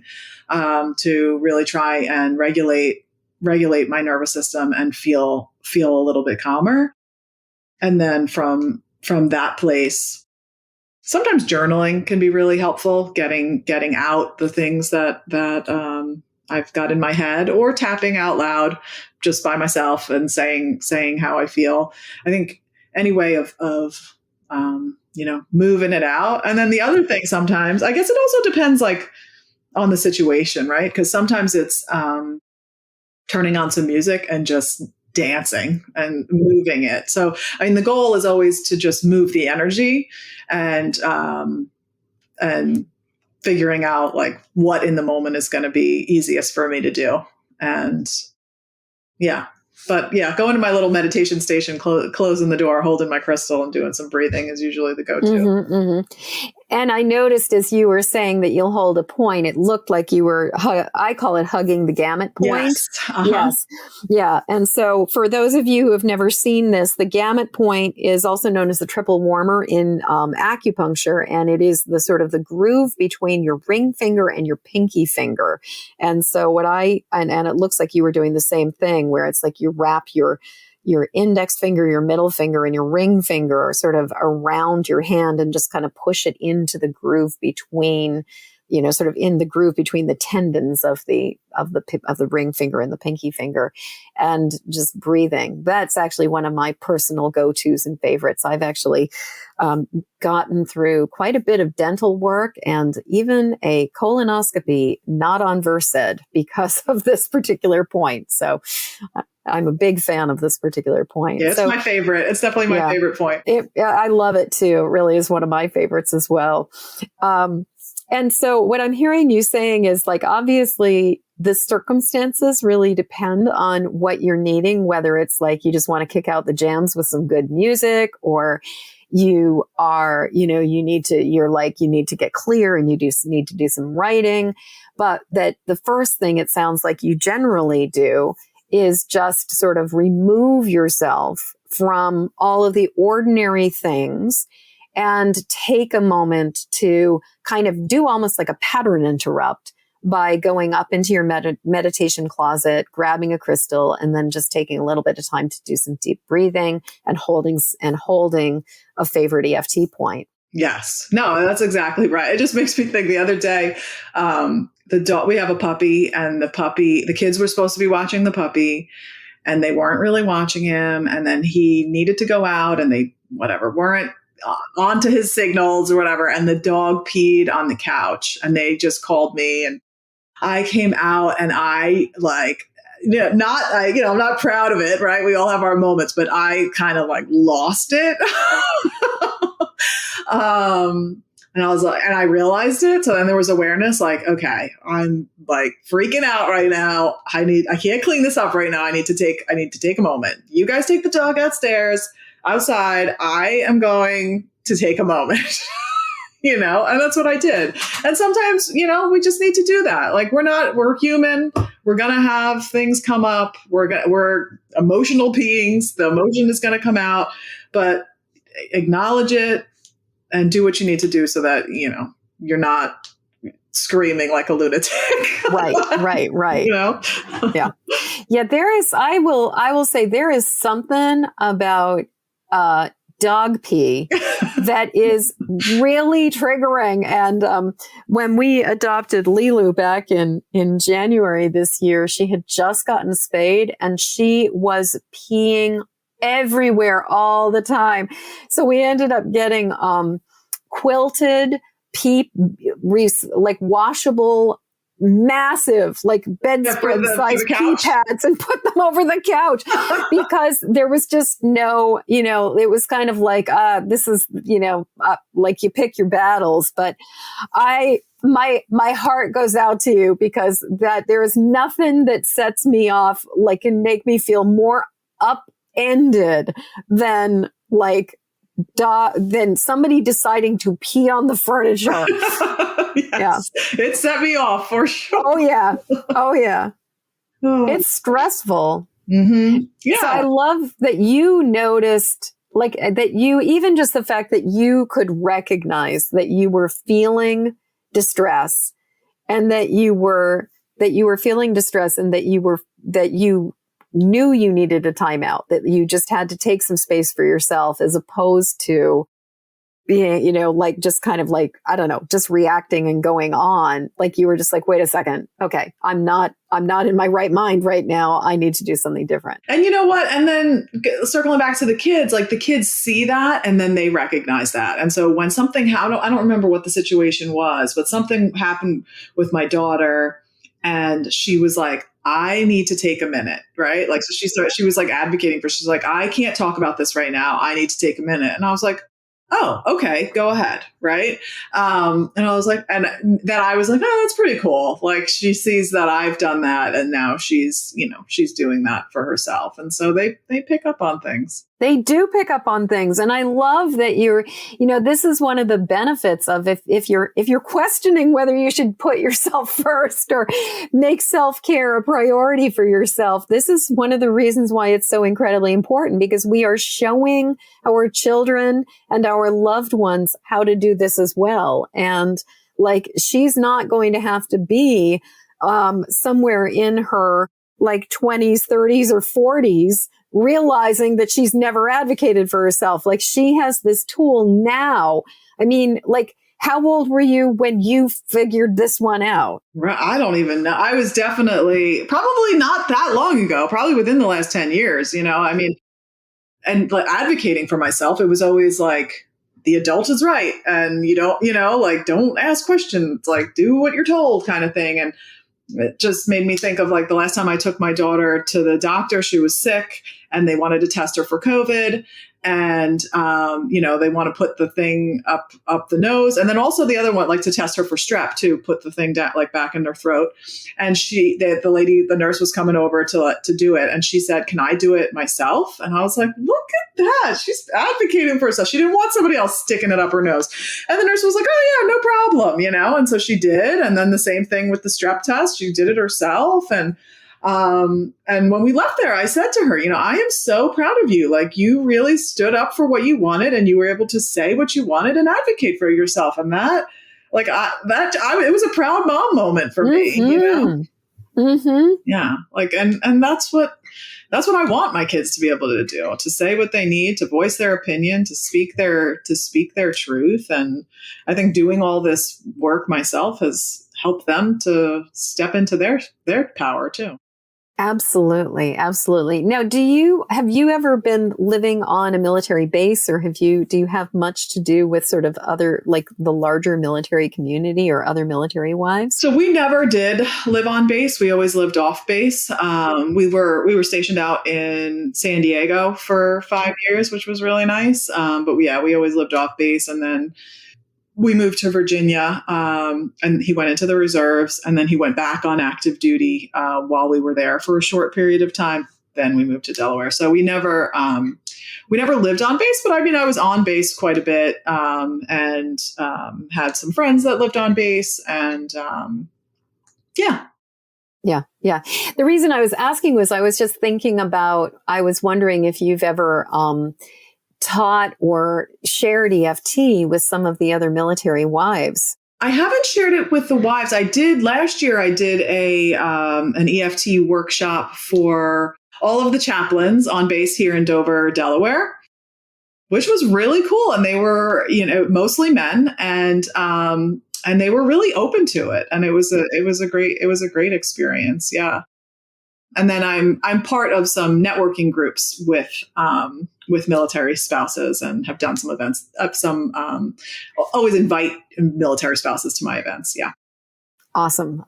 to really try and regulate my nervous system and feel a little bit calmer. And then from that place, sometimes journaling can be really helpful, getting out the things that I've got in my head, or tapping out loud just by myself and saying how I feel. I think any way of moving it out. And then the other thing sometimes, I guess it also depends like on the situation, right? Because sometimes it's turning on some music and just dancing and moving it. So, I mean, the goal is always to just move the energy and figuring out like what in the moment is going to be easiest for me to do. And yeah. But yeah, going to my little meditation station, closing the door, holding my crystal and doing some breathing is usually the go-to. Mm-hmm, mm-hmm. And I noticed as you were saying that you'll hold a point, it looked like you were, I call it hugging the gamut point. Yes. Uh-huh. Yes. Yeah. And so for those of you who have never seen this, the gamut point is also known as the triple warmer in acupuncture. And it is the sort of the groove between your ring finger and your pinky finger. And so and it looks like you were doing the same thing where it's like you wrap your index finger, your middle finger, and your ring finger sort of around your hand and just kind of push it into the groove between, sort of in the groove between the tendons of the ring finger and the pinky finger, and just breathing. That's actually one of my personal go-tos and favorites. I've actually gotten through quite a bit of dental work and even a colonoscopy not on Versed because of this particular point. So I'm a big fan of this particular point. Yeah, it's my favorite. It's definitely my favorite point. I love it too. It really is one of my favorites as well. And so what I'm hearing you saying is like, obviously the circumstances really depend on what you're needing, whether it's like you just want to kick out the jams with some good music, or you are, you need to get clear and you need to do some writing. But that the first thing it sounds like you generally do is just sort of remove yourself from all of the ordinary things and take a moment to kind of do almost like a pattern interrupt by going up into your meditation closet, grabbing a crystal, and then just taking a little bit of time to do some deep breathing and holding a favorite EFT point. Yes. No, that's exactly right. It just makes me think the other day, we have a puppy, and the kids were supposed to be watching the puppy and they weren't really watching him. And then he needed to go out and they weren't onto his signals or whatever. And the dog peed on the couch and they just called me, and I came out and I I'm not proud of it, right? We all have our moments, but I kind of like lost it. And I was like, and I realized it. So then there was awareness, like, okay, I'm like freaking out right now. I can't clean this up right now. I need to take a moment. You guys take the dog outside. I am going to take a moment, and that's what I did. And sometimes, we just need to do that. Like we're human. We're going to have things come up. We're emotional beings. The emotion is going to come out, but acknowledge it and do what you need to do so that, you're not screaming like a lunatic. Right. Yeah. I will say there is something about, dog pee that is really triggering. And when we adopted Lilu back in January this year, she had just gotten spayed and she was peeing everywhere all the time. So we ended up getting quilted pee, like washable, massive, like bedspread size pee pads and put them over the couch because there was just no, it was kind of like, this is, like you pick your battles. But my heart goes out to you because that there is nothing that sets me off, like, and make me feel more upended than like, than somebody deciding to pee on the furniture. Yes. Yeah. It set me off for sure. Oh yeah. It's stressful. Mm-hmm. Yeah. So I love that you noticed, like, that you, even just the fact that you could recognize that you were feeling distress and that you were feeling distress and that you knew you needed a timeout, that you just had to take some space for yourself as opposed to being, like just kind of like, I don't know, just reacting and going on. Like you were just like, wait a second. Okay. I'm not in my right mind right now. I need to do something different. And you know what? And then circling back to the kids, like the kids see that and then they recognize that. And so when something, I don't remember what the situation was, but something happened with my daughter and she was like, I need to take a minute, right? Like, so she was like advocating for, she's like, I can't talk about this right now. I need to take a minute. And I was like, oh, okay, go ahead. Right. And I was like, and then I was like, oh, that's pretty cool. Like she sees that I've done that and now she's, she's doing that for herself. And so they pick up on things. They do pick up on things. And I love that this is one of the benefits of if you're questioning whether you should put yourself first or make self-care a priority for yourself. This is one of the reasons why it's so incredibly important, because we are showing our children and our loved ones how to do this as well. And like, she's not going to have to be, somewhere in her like 20s, 30s or 40s, realizing that she's never advocated for herself. Like, she has this tool now. I mean, like, how old were you when you figured this one out? I don't even know. I was definitely probably not that long ago, probably within the last 10 years, I mean, and like advocating for myself, it was always like, the adult is right. And you don't, like, don't ask questions, like do what you're told kind of thing. And it just made me think of like the last time I took my daughter to the doctor. She was sick and they wanted to test her for COVID. And, they want to put the thing up the nose. And then also the other one, like to test her for strep too, put the thing down, like back in her throat. And the nurse was coming over to do it. And she said, can I do it myself? And I was like, look at that. She's advocating for herself. She didn't want somebody else sticking it up her nose. And the nurse was like, oh yeah, no problem, And so she did. And then the same thing with the strep test. She did it herself. And when we left there, I said to her, I am so proud of you. Like, you really stood up for what you wanted and you were able to say what you wanted and advocate for yourself. And that, like, it was a proud mom moment for me, Mm-hmm. Yeah. Like, and that's what I want my kids to be able to do, to say what they need, to voice their opinion, to speak their truth. And I think doing all this work myself has helped them to step into their power too. Absolutely. Absolutely. Now, have you ever been living on a military base, or do you have much to do with sort of other, like the larger military community or other military wives? So we never did live on base. We always lived off base. We were stationed out in San Diego for 5 years, which was really nice. But we always lived off base. And then we moved to Virginia, and he went into the reserves, and then he went back on active duty while we were there for a short period of time. Then we moved to Delaware. So we never lived on base, but I mean, I was on base quite a bit, and had some friends that lived on base, and yeah. Yeah. The reason I was asking was I was just thinking about, I was wondering if you've ever taught or shared EFT with some of the other military wives. I haven't shared it with the wives. I did last year. I did an EFT workshop for all of the chaplains on base here in Dover, Delaware, which was really cool. And they were, mostly men, and they were really open to it. And it was a great experience. Yeah. And then I'm part of some networking groups with military spouses, and have done some events. Always invite military spouses to my events. Yeah. Awesome.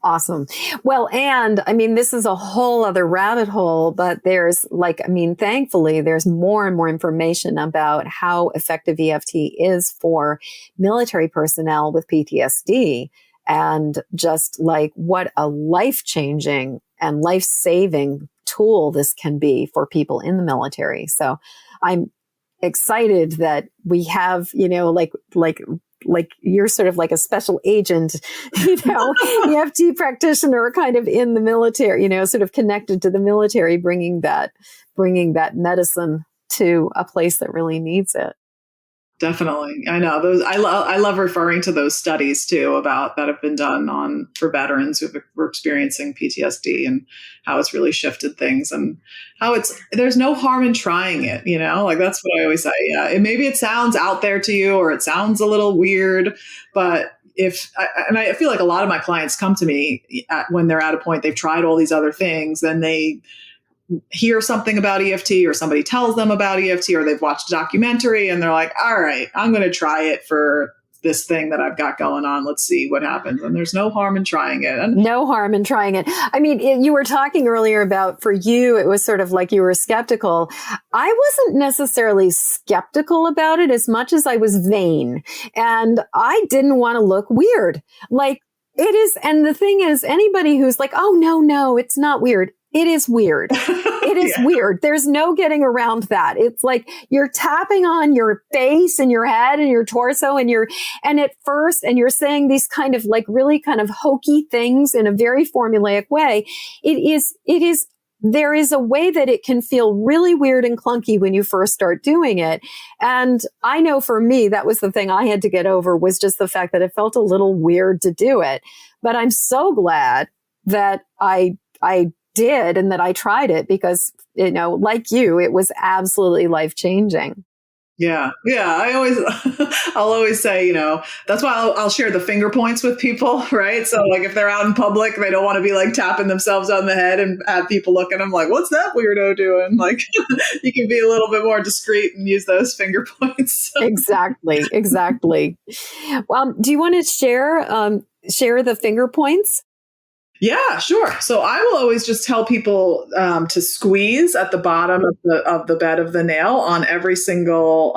Well, and I mean, this is a whole other rabbit hole, but thankfully there's more and more information about how effective EFT is for military personnel with PTSD, and just like what a life-changing and life-saving tool this can be for people in the military. So I'm excited that we have, like you're sort of like a special agent, EFT practitioner kind of in the military, sort of connected to the military, bringing that medicine to a place that really needs it. Definitely. I know those. I love referring to those studies too that have been done for veterans who were experiencing PTSD, and how it's really shifted things, and how there's no harm in trying it. Like that's what I always say. Yeah. Maybe it sounds out there to you, or it sounds a little weird, but I feel like a lot of my clients come to me when they're at a point, they've tried all these other things, then they hear something about EFT, or somebody tells them about EFT, or they've watched a documentary and they're like, all right, I'm going to try it for this thing that I've got going on. Let's see what happens. And there's no harm in trying it. And no harm in trying it. I mean, you were talking earlier about, for you, it was sort of like you were skeptical. I wasn't necessarily skeptical about it as much as I was vain. And I didn't want to look weird. Like it is. And the thing is, anybody who's like, oh, no, it's not weird. It is weird. It is weird. There's no getting around that. It's like you're tapping on your face and your head and your torso and you're saying these kind of like really kind of hokey things in a very formulaic way. There is a way that it can feel really weird and clunky when you first start doing it. And I know for me, that was the thing I had to get over, was just the fact that it felt a little weird to do it. But I'm so glad that I did and that I tried it, because, like you, it was absolutely life-changing. Yeah. I'll always say, that's why I'll share the finger points with people, right? So like if they're out in public, they don't want to be like tapping themselves on the head and have people look at them like, what's that weirdo doing? Like you can be a little bit more discreet and use those finger points. Exactly. Well, do you want to share the finger points? Yeah, sure. So I will always just tell people to squeeze at the bottom of the bed of the nail on every single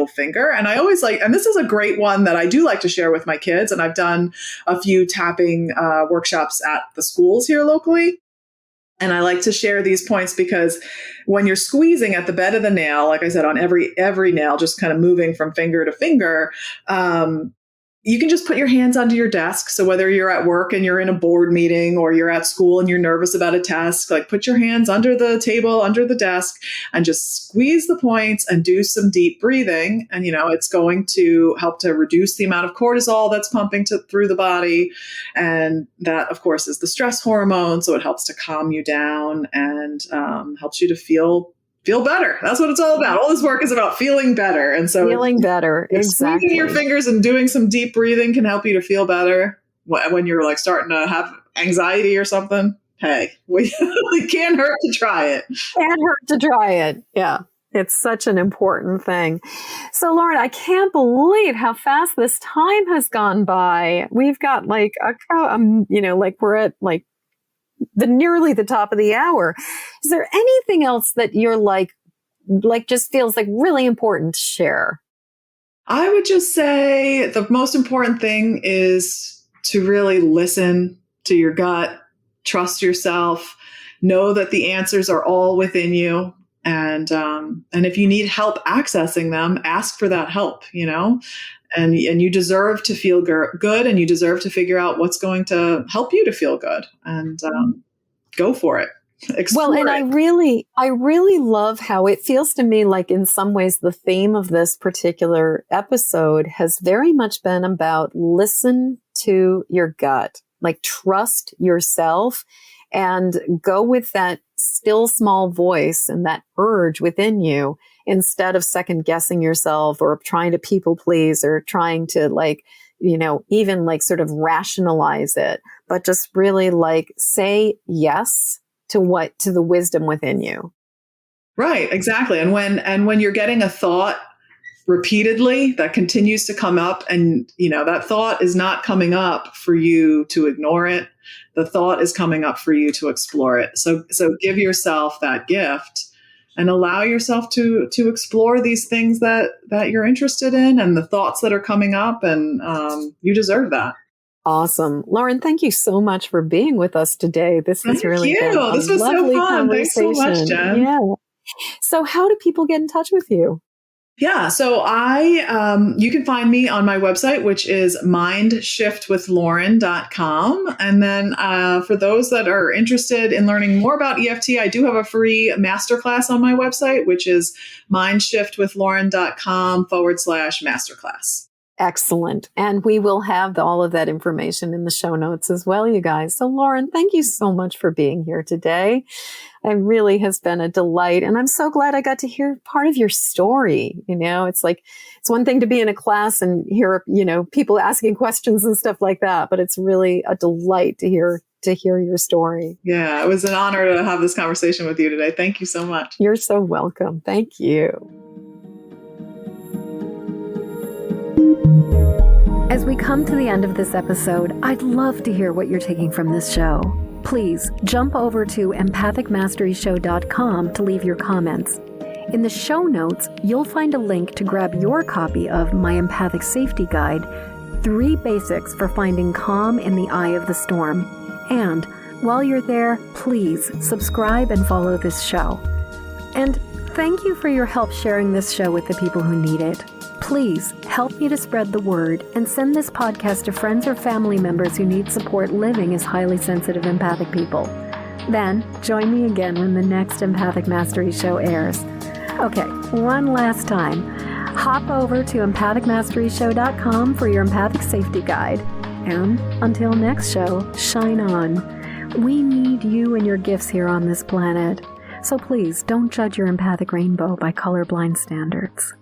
finger. And I always and this is a great one that I do like to share with my kids. And I've done a few tapping workshops at the schools here locally. And I like to share these points because when you're squeezing at the bed of the nail, like I said, on every nail, just kind of moving from finger to finger, you can just put your hands under your desk. So whether you're at work and you're in a board meeting, or you're at school and you're nervous about a test, like put your hands under the table, under the desk, and just squeeze the points and do some deep breathing. And, it's going to help to reduce the amount of cortisol that's pumping through the body. And that, of course, is the stress hormone. So it helps to calm you down and helps you to feel better. That's what it's all about. All this work is about feeling better. And so feeling better. Exactly. Squeezing your fingers and doing some deep breathing can help you to feel better when you're like starting to have anxiety or something. Hey, it can't hurt to try it. Can't hurt to try it. Yeah. It's such an important thing. So Lauren, I can't believe how fast this time has gone by. We've got we're at nearly the top of the hour. Is there anything else that you're like just feels like really important to share? I would just say the most important thing is to really listen to your gut, trust yourself, know that the answers are all within you. And if you need help accessing them, ask for that help, and you deserve to feel good, and you deserve to figure out what's going to help you to feel good, and go for it. Explore well, and it. I really love how it feels to me like in some ways the theme of this particular episode has very much been about listen to your gut, like trust yourself and go with that still small voice and that urge within you, instead of second guessing yourself or trying to people please or trying to even sort of rationalize it, but just really say yes to the wisdom within you. Right, exactly. And when you're getting a thought repeatedly that continues to come up, and that thought is not coming up for you to ignore it. The thought is coming up for you to explore it. So give yourself that gift and allow yourself to explore these things that you're interested in and the thoughts that are coming up, and you deserve that. Awesome. Lauren, thank you so much for being with us today. This was really been a This was lovely so fun. Thanks so much, Jen. Yeah. So how do people get in touch with you? Yeah. So you can find me on my website, which is mindshiftwithlauren.com. And then for those that are interested in learning more about EFT, I do have a free masterclass on my website, which is mindshiftwithlauren.com/masterclass. Excellent. And we will have all of that information in the show notes as well, you guys. So Lauren, thank you so much for being here today. It really has been a delight. And I'm so glad I got to hear part of your story. It's one thing to be in a class and hear, people asking questions and stuff like that, but it's really a delight to hear your story. Yeah, it was an honor to have this conversation with you today. Thank you so much. You're so welcome. Thank you. As we come to the end of this episode, I'd love to hear what you're taking from this show. Please jump over to empathicmasteryshow.com to leave your comments. In the show notes, you'll find a link to grab your copy of my Empathic Safety Guide, 3 Basics for Finding Calm in the Eye of the Storm. And while you're there, please subscribe and follow this show. And thank you for your help sharing this show with the people who need it. Please help me to spread the word and send this podcast to friends or family members who need support living as highly sensitive empathic people. Then join me again when the next Empathic Mastery Show airs. Okay, one last time. Hop over to empathicmasteryshow.com for your Empathic Safety Guide. And until next show, shine on. We need you and your gifts here on this planet. So please don't judge your empathic rainbow by colorblind standards.